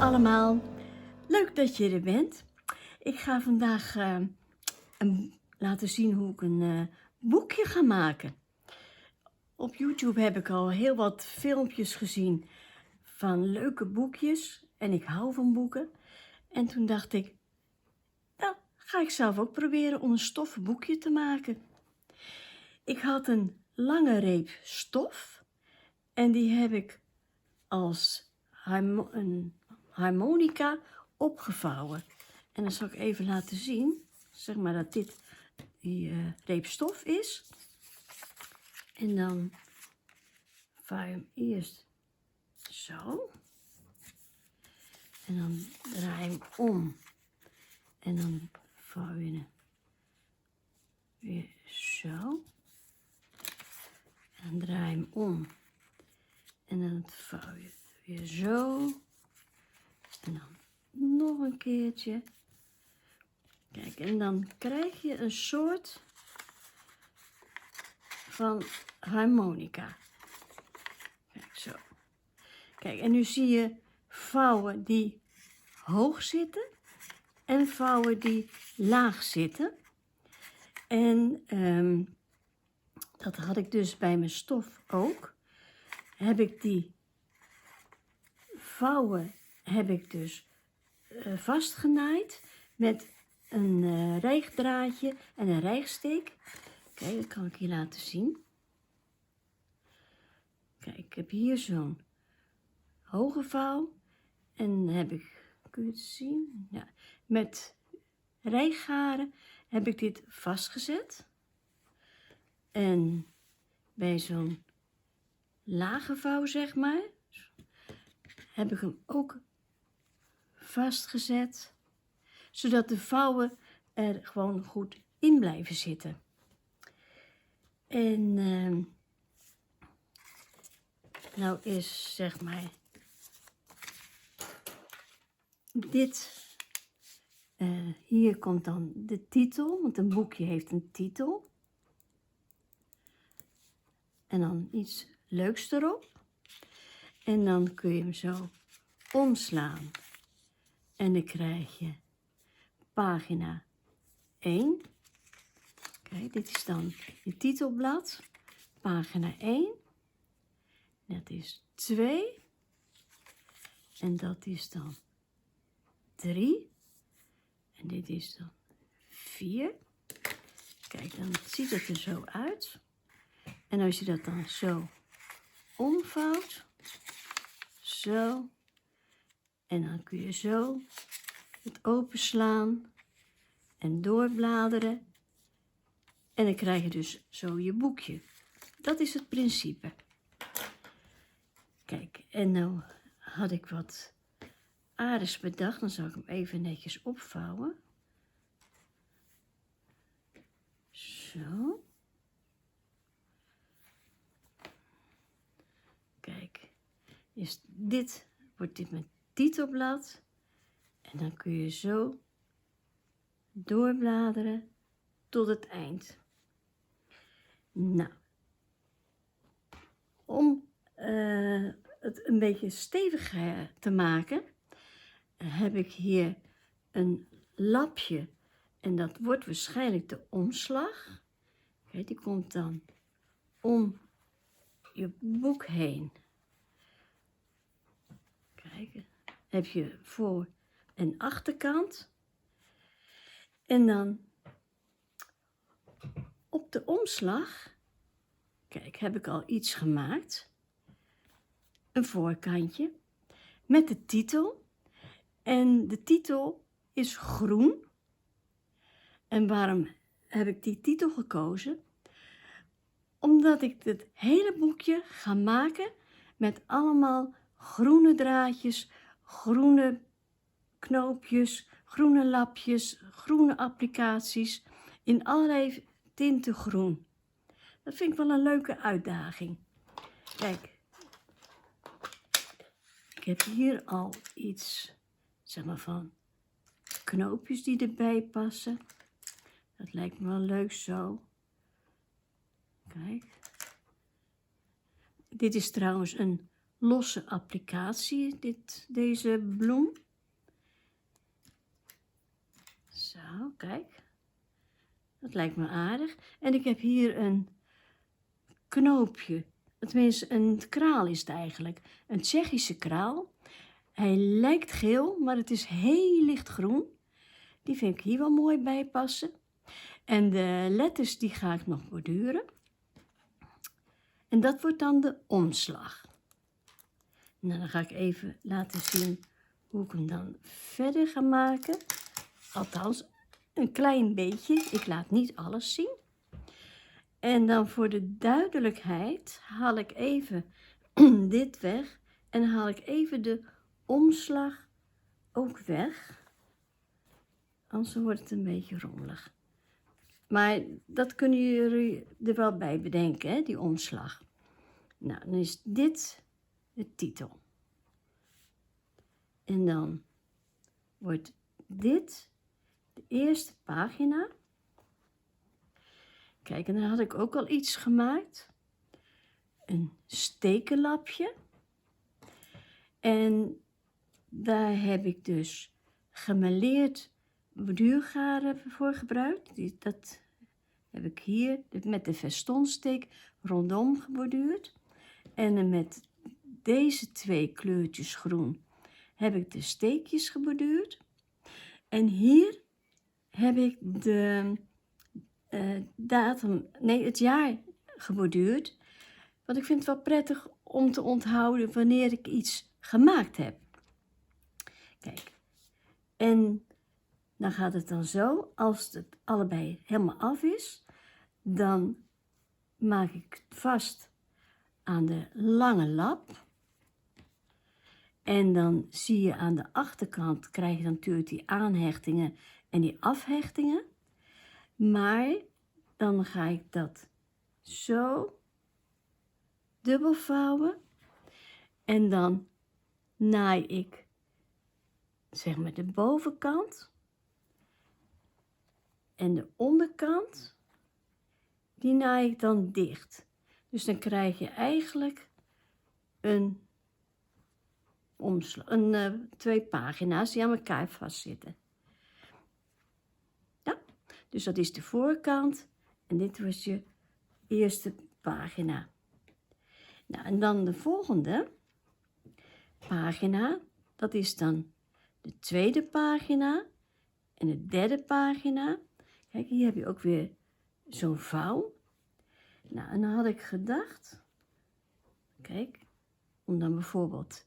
allemaal, leuk dat je er bent. Ik ga vandaag laten zien hoe ik een boekje ga maken. Op YouTube heb ik al heel wat filmpjes gezien van leuke boekjes en ik hou van boeken. En toen dacht ik, nou ga ik zelf ook proberen om een stoffen boekje te maken. Ik had een lange reep stof en die heb ik als een harmonica opgevouwen. En dan zal ik even laten zien, zeg maar dat dit die reep stof is. En dan vouw je hem eerst zo. En dan draai je hem om. En dan vouw je hem weer zo. En dan draai je hem om. En dan vouw je weer zo. En dan nog een keertje. Kijk, en dan krijg je een soort van harmonica. Kijk, zo. Kijk, en nu zie je vouwen die hoog zitten en vouwen die laag zitten. En dat had ik dus bij mijn stof ook. Heb ik die vouwen dus vastgenaaid met een rijgdraadje en een rijgsteek. Kijk, dat kan ik je laten zien. Kijk, ik heb hier zo'n hoge vouw en heb ik, kun je het zien? Ja, met rijgaren heb ik dit vastgezet. En bij zo'n lage vouw, zeg maar, heb ik hem ook vastgezet, zodat de vouwen er gewoon goed in blijven zitten. En nou is, zeg maar, dit, hier komt dan de titel, want een boekje heeft een titel. En dan iets leuks erop. En dan kun je hem zo omslaan. En dan krijg je pagina 1. Kijk, dit is dan je titelblad. Pagina 1. Dat is 2. En dat is dan 3. En dit is dan 4. Kijk, dan ziet het er zo uit. En als je dat dan zo omvouwt, zo, en dan kun je zo het openslaan en doorbladeren. En dan krijg je dus zo je boekje. Dat is het principe. Kijk, en nou had ik wat aardigs bedacht. Dan zal ik hem even netjes opvouwen. Zo. Kijk, wordt dit mijn titelblad. En dan kun je zo doorbladeren tot het eind. Nou, om het een beetje steviger te maken, heb ik hier een lapje. En dat wordt waarschijnlijk de omslag. Kijk, die komt dan om je boek heen. Kijk, heb je voor- en achterkant. En dan op de omslag, kijk, heb ik al iets gemaakt. Een voorkantje met de titel. En de titel is groen. En waarom heb ik die titel gekozen? Omdat ik het hele boekje ga maken met allemaal groene draadjes, groene knoopjes, groene lapjes, groene applicaties in allerlei tinten groen. Dat vind ik wel een leuke uitdaging. Kijk, ik heb hier al iets, zeg maar, van knoopjes die erbij passen. Dat lijkt me wel leuk zo. Kijk. Dit is trouwens een losse applicatie, deze bloem. Zo, kijk. Dat lijkt me aardig. En ik heb hier een knoopje. Tenminste, een kraal is het eigenlijk. Een Tsjechische kraal. Hij lijkt geel, maar het is heel lichtgroen. Die vind ik hier wel mooi bij passen. En de letters die ga ik nog borduren. En dat wordt dan de omslag. Nou, dan ga ik even laten zien hoe ik hem dan verder ga maken. Althans, een klein beetje. Ik laat niet alles zien. En dan voor de duidelijkheid haal ik even dit weg. En haal ik even de omslag ook weg. Anders wordt het een beetje rommelig. Maar dat kunnen jullie er wel bij bedenken, hè, die omslag. Nou, dan is dit de titel. En dan wordt dit de eerste pagina. Kijk, en dan had ik ook al iets gemaakt. Een stekenlapje. En daar heb ik dus gemêleerd borduurgaren voor gebruikt. Dat heb ik hier met de vestonsteek rondom geborduurd. En met deze 2 kleurtjes groen heb ik de steekjes geborduurd. En hier heb ik de het jaar geborduurd. Want ik vind het wel prettig om te onthouden wanneer ik iets gemaakt heb. Kijk, en dan gaat het dan zo, als het allebei helemaal af is, dan maak ik het vast aan de lange lap. En dan zie je aan de achterkant, krijg je natuurlijk die aanhechtingen en die afhechtingen. Maar dan ga ik dat zo dubbel vouwen. En dan naai ik, zeg maar, de bovenkant. En de onderkant, die naai ik dan dicht. Dus dan krijg je eigenlijk een omslag, 2 pagina's die aan elkaar vastzitten. Ja, dus dat is de voorkant en dit was je eerste pagina. Nou, en dan de volgende pagina, dat is dan de tweede pagina en de derde pagina. Kijk, hier heb je ook weer zo'n vouw. Nou, en dan had ik gedacht, kijk, om dan bijvoorbeeld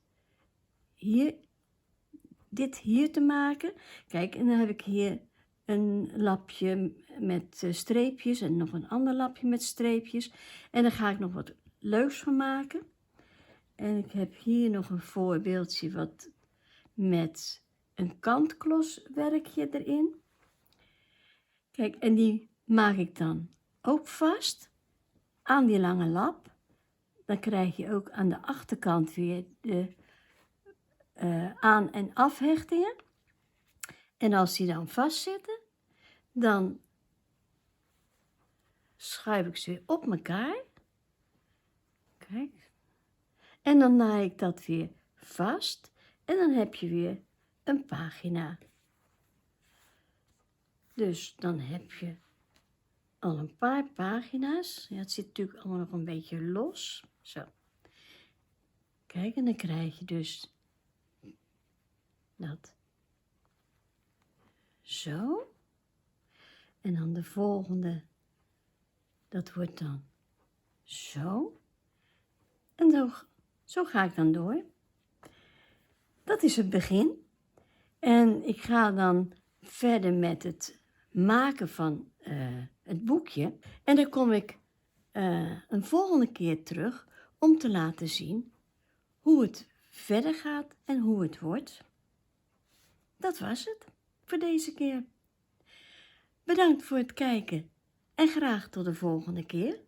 dit hier te maken. Kijk, en dan heb ik hier een lapje met streepjes en nog een ander lapje met streepjes. En dan ga ik nog wat leuks van maken. En ik heb hier nog een voorbeeldje wat met een kantkloswerkje erin. Kijk, en die maak ik dan ook vast aan die lange lap. Dan krijg je ook aan de achterkant weer de aan- en afhechtingen. En als die dan vastzitten, dan schuif ik ze weer op elkaar. Kijk. En dan naai ik dat weer vast. En dan heb je weer een pagina. Dus dan heb je al een paar pagina's. Ja, het zit natuurlijk allemaal nog een beetje los. Zo. Kijk, en dan krijg je dus dat. Zo. En dan de volgende. Dat wordt dan zo. En zo ga ik dan door. Dat is het begin. En ik ga dan verder met het maken van het boekje. En dan kom ik een volgende keer terug om te laten zien hoe het verder gaat en hoe het wordt. Dat was het voor deze keer. Bedankt voor het kijken en graag tot de volgende keer.